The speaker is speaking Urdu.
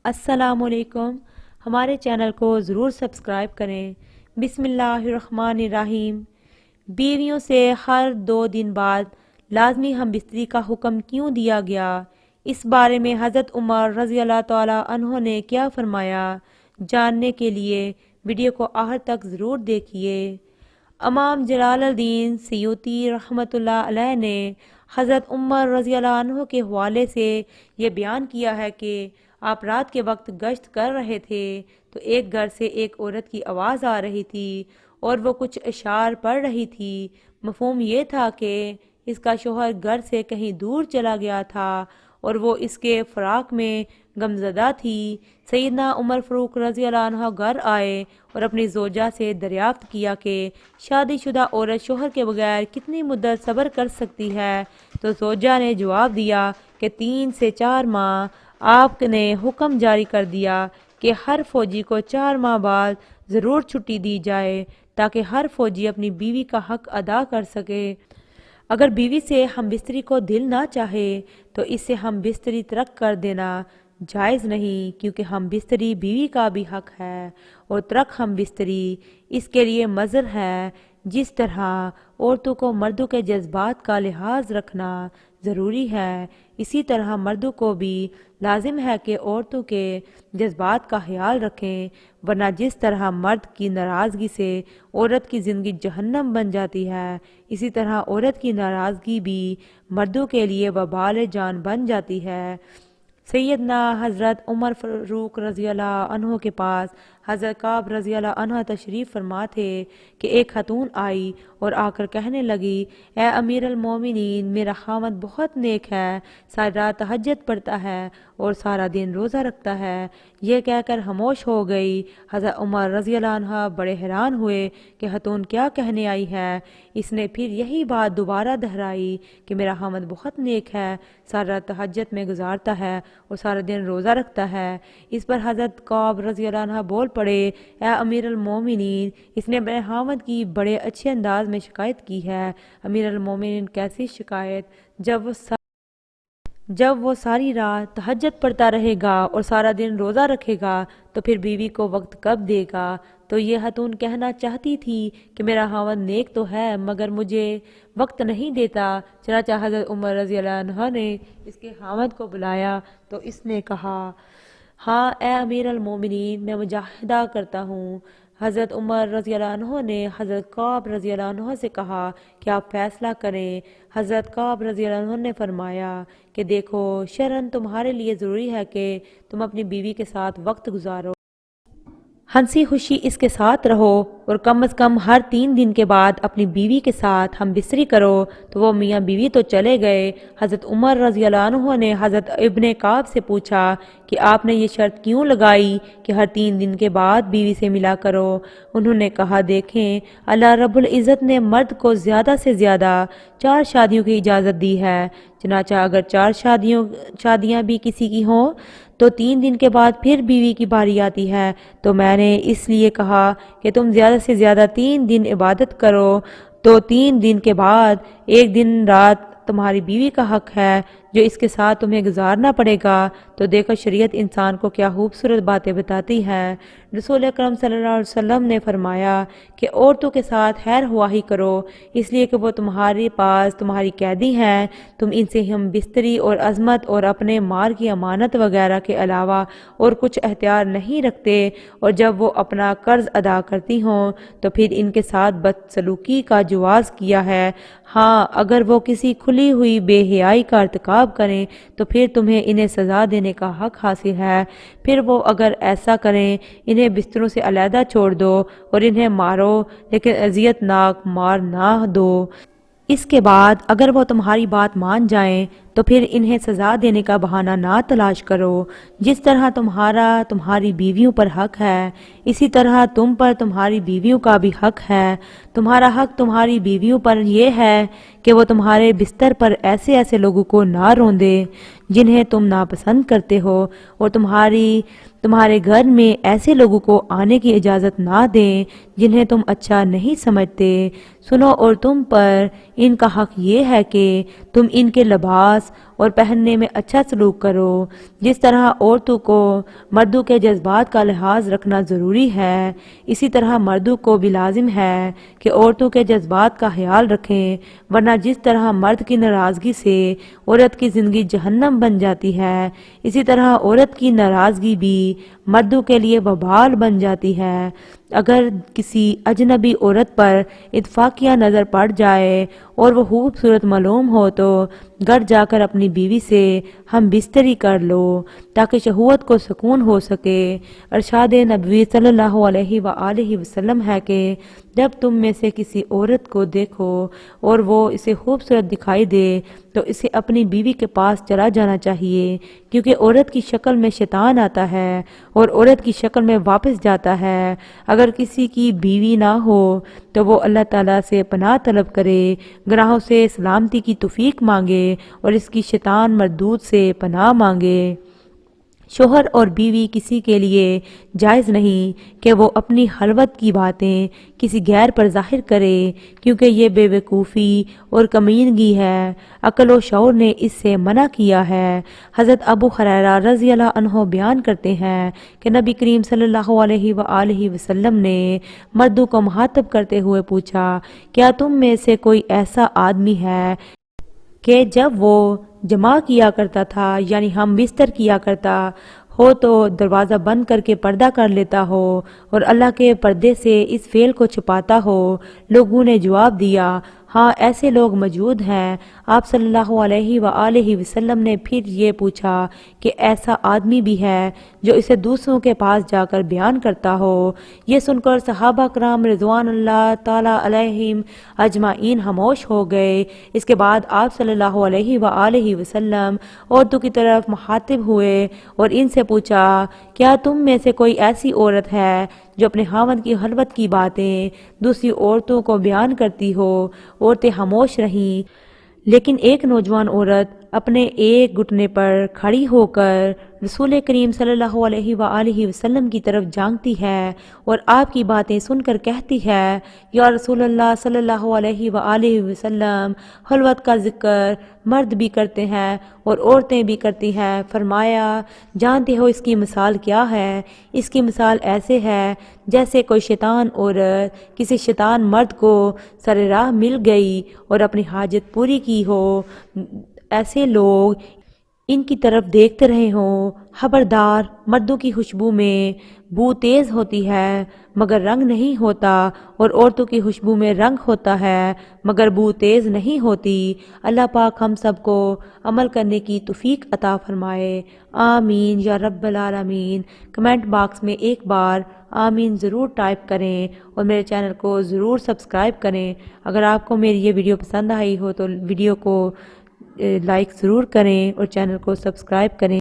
السلام علیکم۔ ہمارے چینل کو ضرور سبسکرائب کریں۔ بسم اللہ الرحمن الرحیم۔ بیویوں سے ہر 2 دن بعد لازمی ہم بستری کا حکم کیوں دیا گیا؟ اس بارے میں حضرت عمر رضی اللہ تعالیٰ عنہ نے کیا فرمایا؟ جاننے کے لیے ویڈیو کو آخر تک ضرور دیکھیے۔ امام جلال الدین سیوطی رحمۃ اللہ علیہ نے حضرت عمر رضی اللہ عنہ کے حوالے سے یہ بیان کیا ہے کہ آپ رات کے وقت گشت کر رہے تھے تو ایک گھر سے ایک عورت کی آواز آ رہی تھی اور وہ کچھ اشعار پڑھ رہی تھی۔ مفہوم یہ تھا کہ اس کا شوہر گھر سے کہیں دور چلا گیا تھا اور وہ اس کے فراق میں غمزدہ تھی۔ سیدنا عمر فاروق رضی اللہ عنہ گھر آئے اور اپنی زوجہ سے دریافت کیا کہ شادی شدہ عورت شوہر کے بغیر کتنی مدت صبر کر سکتی ہے؟ تو زوجہ نے جواب دیا کہ 3 سے 4 ماہ۔ آپ نے حکم جاری کر دیا کہ ہر فوجی کو 4 ماہ بعد ضرور چھٹی دی جائے تاکہ ہر فوجی اپنی بیوی کا حق ادا کر سکے۔ اگر بیوی سے ہم بستری کو دل نہ چاہے تو اس سے ہم بستری ترک کر دینا جائز نہیں، کیونکہ ہم بستری بیوی کا بھی حق ہے اور ترک ہم بستری اس کے لیے مضر ہے۔ جس طرح عورتوں کو مردوں کے جذبات کا لحاظ رکھنا ضروری ہے، اسی طرح مردوں کو بھی لازم ہے کہ عورتوں کے جذبات کا خیال رکھیں، ورنہ جس طرح مرد کی ناراضگی سے عورت کی زندگی جہنم بن جاتی ہے، اسی طرح عورت کی ناراضگی بھی مردوں کے لیے وبال جان بن جاتی ہے۔ سیدنا حضرت عمر فاروق رضی اللہ عنہ کے پاس حضرت کعب رضی اللہ عنہ تشریف فرما تھے کہ ایک خاتون آئی اور آ کر کہنے لگی، اے امیر المومنین، میرا خاوند بہت نیک ہے، ساری رات تہجد پڑھتا ہے اور سارا دن روزہ رکھتا ہے۔ یہ کہہ کر خاموش ہو گئی۔ حضرت عمر رضی اللہ عنہ بڑے حیران ہوئے کہ خاتون کیا کہنے آئی ہے۔ اس نے پھر یہی بات دوبارہ دہرائی کہ میرا خاوند بہت نیک ہے، ساری رات تہجد میں گزارتا ہے اور سارا دن روزہ رکھتا ہے۔ اس پر حضرت کعب رضی اللہ عنہ بول پڑے، اے امیر المومنین، اس نے اپنے خاوند کی بڑے اچھے انداز میں شکایت کی ہے۔ امیر المومنین، کیسی شکایت؟ جب وہ ساری رات تہجد پڑھتا رہے گا اور سارا دن روزہ رکھے گا تو پھر بیوی کو وقت کب دے گا؟ تو یہ خاتون کہنا چاہتی تھی کہ میرا خاوند نیک تو ہے مگر مجھے وقت نہیں دیتا۔ چنانچہ حضرت عمر رضی اللہ عنہ نے اس کے خاوند کو بلایا تو اس نے کہا، ہاں اے امیر المومنین، میں مجاہدہ کرتا ہوں۔ حضرت عمر رضی اللہ عنہ نے حضرت کعب رضی اللہ عنہ سے کہا کہ آپ فیصلہ کریں۔ حضرت کعب رضی اللہ عنہ نے فرمایا کہ دیکھو، شرعاً تمہارے لیے ضروری ہے کہ تم اپنی بیوی کے ساتھ وقت گزارو، ہنسی خوشی اس کے ساتھ رہو اور کم از کم ہر 3 دن کے بعد اپنی بیوی کے ساتھ ہم بستری کرو۔ تو وہ میاں بیوی تو چلے گئے۔ حضرت عمر رضی اللہ عنہ نے حضرت ابن کعب سے پوچھا کہ آپ نے یہ شرط کیوں لگائی کہ ہر 3 دن کے بعد بیوی سے ملا کرو؟ انہوں نے کہا، دیکھیں، اللہ رب العزت نے مرد کو زیادہ سے زیادہ 4 شادیوں کی اجازت دی ہے، چنانچہ اگر 4 شادیاں بھی کسی کی ہوں تو 3 دن کے بعد پھر بیوی کی باری آتی ہے۔ تو میں نے اس لیے کہا کہ تم زیادہ سے زیادہ 3 دن عبادت کرو، تو 3 دن کے بعد ایک دن رات تمہاری بیوی کا حق ہے جو اس کے ساتھ تمہیں گزارنا پڑے گا۔ تو دیکھو شریعت انسان کو کیا خوبصورت باتیں بتاتی ہے۔ رسول اکرم صلی اللہ علیہ وسلم نے فرمایا کہ عورتوں کے ساتھ خیر خواہی کرو، اس لیے کہ وہ تمہارے پاس تمہاری قیدی ہیں، تم ان سے ہم بستری اور عظمت اور اپنے مال کی امانت وغیرہ کے علاوہ اور کچھ اختیار نہیں رکھتے، اور جب وہ اپنا قرض ادا کرتی ہوں تو پھر ان کے ساتھ بدسلوکی کا جواز کیا ہے۔ ہاں، اگر وہ کسی کھلی ہوئی بے حیائی کا ارتکاب کریں تو پھر تمہیں انہیں سزا دینے کا حق حاصل ہے۔ پھر وہ اگر ایسا کریں، انہیں بستروں سے علیحدہ چھوڑ دو اور انہیں مارو، لیکن اذیت ناک مار نہ دو۔ اس کے بعد اگر وہ تمہاری بات مان جائیں تو پھر انہیں سزا دینے کا بہانہ نہ تلاش کرو۔ جس طرح تمہاری بیویوں پر حق ہے، اسی طرح تم پر تمہاری بیویوں کا بھی حق ہے۔ تمہارا حق تمہاری بیویوں پر یہ ہے کہ وہ تمہارے بستر پر ایسے لوگوں کو نہ روندیں جنہیں تم ناپسند کرتے ہو، اور تمہارے گھر میں ایسے لوگوں کو آنے کی اجازت نہ دیں جنہیں تم اچھا نہیں سمجھتے۔ سنو، اور تم پر ان کا حق یہ ہے کہ تم ان کے لباس اور پہننے میں اچھا سلوک کرو۔ جس طرح عورتوں کو مردوں کے جذبات کا لحاظ رکھنا ضروری ہے، اسی طرح مردوں کو بھی لازم ہے کہ عورتوں کے جذبات کا خیال رکھیں، ورنہ جس طرح مرد کی ناراضگی سے عورت کی زندگی جہنم بن جاتی ہے، اسی طرح عورت کی ناراضگی بھی مردوں کے لیے وبال بن جاتی ہے۔ اگر کسی اجنبی عورت پر اتفاقیہ نظر پڑ جائے اور وہ خوبصورت معلوم ہو تو گھر جا کر اپنی بیوی سے ہم بستری کر لو تاکہ شہوت کو سکون ہو سکے۔ ارشاد نبوی صلی اللہ علیہ وآلہ وسلم ہے کہ جب تم میں سے کسی عورت کو دیکھو اور وہ اسے خوبصورت دکھائی دے تو اسے اپنی بیوی کے پاس چلا جانا چاہیے، کیونکہ عورت کی شکل میں شیطان آتا ہے اور عورت کی شکل میں واپس جاتا ہے۔ اگر کسی کی بیوی نہ ہو تو وہ اللہ تعالیٰ سے پناہ طلب کرے، گناہوں سے سلامتی کی توفیق مانگے اور اس کی شیطان مردود سے پناہ مانگے۔ شوہر اور بیوی کسی کے لیے جائز نہیں کہ وہ اپنی خلوت کی باتیں کسی غیر پر ظاہر کرے، کیونکہ یہ بے وقوفی اور کمینگی ہے۔ عقل و شعور نے اس سے منع کیا ہے۔ حضرت ابو ہریرہ رضی اللہ عنہ بیان کرتے ہیں کہ نبی کریم صلی اللہ علیہ وآلہ وسلم نے مردوں کو مخاطب کرتے ہوئے پوچھا، کیا تم میں سے کوئی ایسا آدمی ہے کہ جب وہ جمع کیا کرتا تھا یعنی ہم بستر کیا کرتا ہو تو دروازہ بند کر کے پردہ کر لیتا ہو اور اللہ کے پردے سے اس فعل کو چھپاتا ہو؟ لوگوں نے جواب دیا، ہاں ایسے لوگ موجود ہیں۔ آپ صلی اللہ علیہ وآلہ وسلم نے پھر یہ پوچھا کہ ایسا آدمی بھی ہے جو اسے دوسروں کے پاس جا کر بیان کرتا ہو؟ یہ سن کر صحابہ کرام رضوان اللہ تعالی علیہم اجمعین خاموش ہو گئے۔ اس کے بعد آپ صلی اللہ علیہ وآلہ وسلم عورتوں کی طرف مخاطب ہوئے اور ان سے پوچھا، کیا تم میں سے کوئی ایسی عورت ہے جو اپنے خاوند کی خلوت کی باتیں دوسری عورتوں کو بیان کرتی ہو؟ عورتیں خاموش رہیں، لیکن ایک نوجوان عورت اپنے ایک گھٹنے پر کھڑی ہو کر رسول کریم صلی اللہ علیہ وآلہ وسلم کی طرف جھانکتی ہے اور آپ کی باتیں سن کر کہتی ہے، یا رسول اللہ صلی اللہ علیہ وآلہ وسلم، خلوت کا ذکر مرد بھی کرتے ہیں اور عورتیں بھی کرتی ہیں۔ فرمایا، جانتے ہو اس کی مثال کیا ہے؟ اس کی مثال ایسے ہے جیسے کوئی شیطان عورت کسی شیطان مرد کو سر راہ مل گئی اور اپنی حاجت پوری کی ہو، ایسے لوگ ان کی طرف دیکھتے رہے ہوں۔ خبردار، مردوں کی خوشبو میں بو تیز ہوتی ہے مگر رنگ نہیں ہوتا، اور عورتوں کی خوشبو میں رنگ ہوتا ہے مگر بو تیز نہیں ہوتی۔ اللہ پاک ہم سب کو عمل کرنے کی توفیق عطا فرمائے، آمین یا رب العالمین۔ کمنٹ باکس میں ایک بار آمین ضرور ٹائپ کریں اور میرے چینل کو ضرور سبسکرائب کریں۔ اگر آپ کو میری یہ ویڈیو پسند آئی ہو تو ویڈیو کو لائک ضرور کریں اور چینل کو سبسکرائب کریں۔